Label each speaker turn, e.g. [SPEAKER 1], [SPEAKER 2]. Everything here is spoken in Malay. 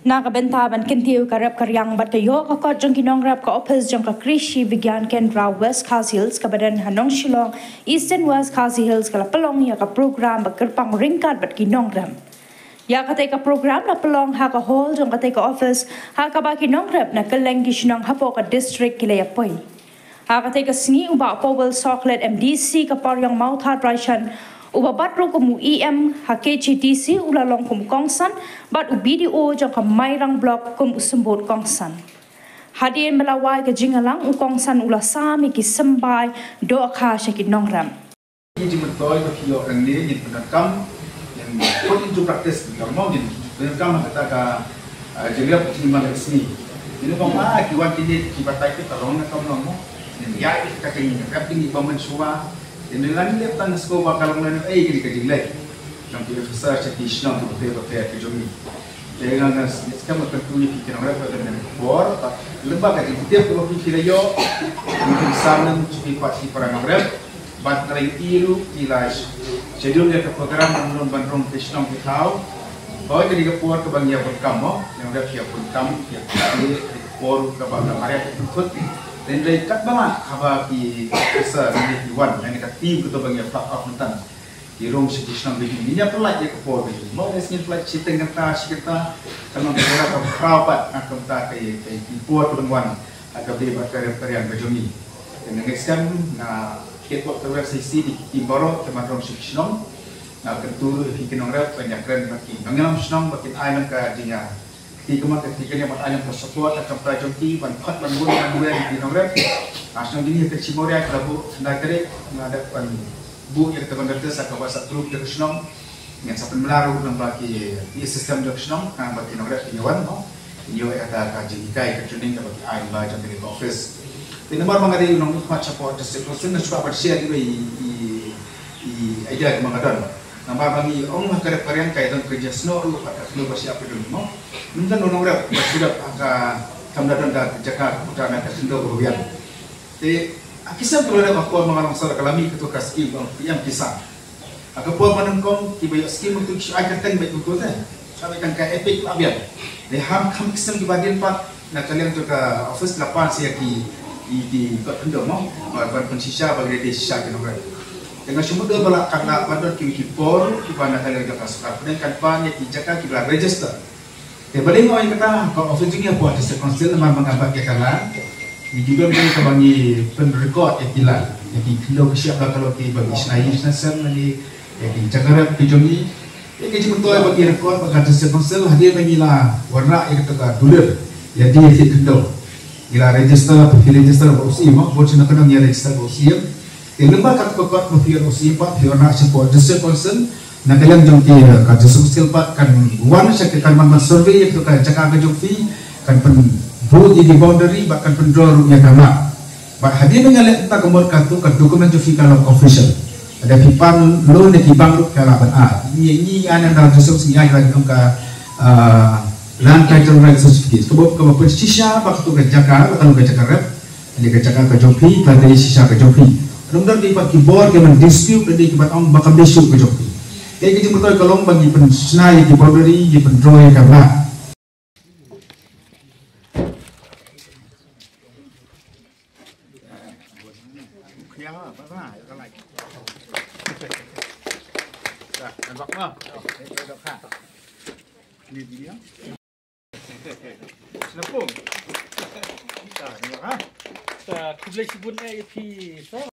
[SPEAKER 1] Nakabenta ban kintiu karap karyang batayo kakot jong kinong rap ka office jong ka Krishi Vigyan Kendra West Khasi Hills kabadan Hanong Shillong Eastern West Khasi Hills kala pelong ya ka program bakirpang ringkat bat kinong ram. Ya katay ka program na pelong ha ka hall jong katay ka office ha ka ba kinong rap na kaleng gisnong hapo ka district kilayapoy. Ha katay ka singi uba Powell Chocolate MDC ka paryang Mount Heart Raishan ubabat ro kumu EM HKCTC ulalong kumu kongsan bat UBDO jang ka mairang blok kumu sembot kongsan. Hadien melawai ke jingalang u kongsan ula sami ki sembai do akha syakit nongram.
[SPEAKER 2] Ini betul bagi orang ni yang penakam yang pun itu praktis normal ni penakam kata ka jelap timang resmi. Ini kau mah kiwan kini kibatai kita orang nak kau normal. Yang ya kita kini rap ini bamen suah. Ini lain dia tan sekolah bakal orang gini kerja lagi. Yang kita besar cakap Islam tu betul kerja ni. Jangan kan sekarang kita punya fikiran orang pada bor, lembaga kita perlu fikir yo. Mungkin sana cuci pasti perang orang. Bat dari ilu ilas. Jadi dia program menurun bandrong Islam kita tahu. Bahawa jadi kepuar ke bangnya berkamu yang ada siap berkamu yang kali bor ke bangga mereka ikut. Dan dari kat banget apa di besar di Iwan yang dekat tim kita bagi plug up mentan di rong sedisnam begini ini pelat je kepor begini mau esnya pelat citeng kata kita kalau kita ke perapat akan kita ke import perempuan akan beli bakar-bakarian berjumi dan next kan na kita terus sisi di Timboro teman rong sedisnam na ketul hikin orang banyak keren bagi mengelam sedisnam bagi island ke dinya di kemat ketika ni mat ayam support akan prajoti ban khat ban bun ban dua di nomor asal ini ke Cimoria klabu nakere ada ban bu yang teman terus akan bahasa grup Jackson yang sampai melaru dalam bagi sistem Jackson kan bagi nomor Iwan no iyo kata kaji kai ke training bagi ayam lah jadi di office di nomor mangari unang mat support distribution na suka share i idea mangadon nama bagi orang kerja kaya dan kerja snow lu pada lu bersiap dulu mau mungkin orang orang sudah agak kamdadan dah jaga utara dan sendo berwian. Jadi kisah perlu ada apa mengalami masalah kalami ketua kasih yang kisah. Agak puas menengkong tiba skim untuk akan teng baik betul kan. Kami kan kayak epic abian. Di ham kisah di bagian 4 nak kalian juga office 8 saya di kot pendom mau buat pensisa bagi di sisa kenapa. Dengan semua dua balak karena pada kiwikipor di mana kalian juga suka kemudian kan banyak dijaga kita register. Balik orang kata kalau office ni apa ada konsil nama mengapa kita kalah. Ini juga mereka bagi penrekod yang hilang. Jadi kalau siapa kalau kita bagi senayis nasab ni, jadi jaga kejomi. Ini cuma bagi rekod bagi ada konsil hadir bagi lah warna yang kita dulir. Jadi itu kendor. Gila register, pergi register berusia, mak boleh nak kena register berusia. Lembaga kekot berfikir usia 4 warna support register konsil. Nak kalian jangki kaji sosial pat kan wan syakit kan man survey itu kan cakap ke jumpi kan pen vote di boundary bahkan pen draw rupiah kama. Bah hadir mengalir tentang kemur kartu kan dokumen jumpi kalau official. Ada pipan lo ne kibang lu kalau benar. Ini anda dah josok sini lagi ke land title right certificate. Kebab pen sisa waktu ke Jakarta kalau ke Jakarta dia ke Jakarta ke jumpi pada sisa ke jumpi. Kemudian di pak keyboard ke men dispute dan di kibat om bakal besok ke jumpi. Jadi kita betul kalau bagi pensenai di boundary di pendroy kabla.
[SPEAKER 3] Kita kubli sebutnya EP.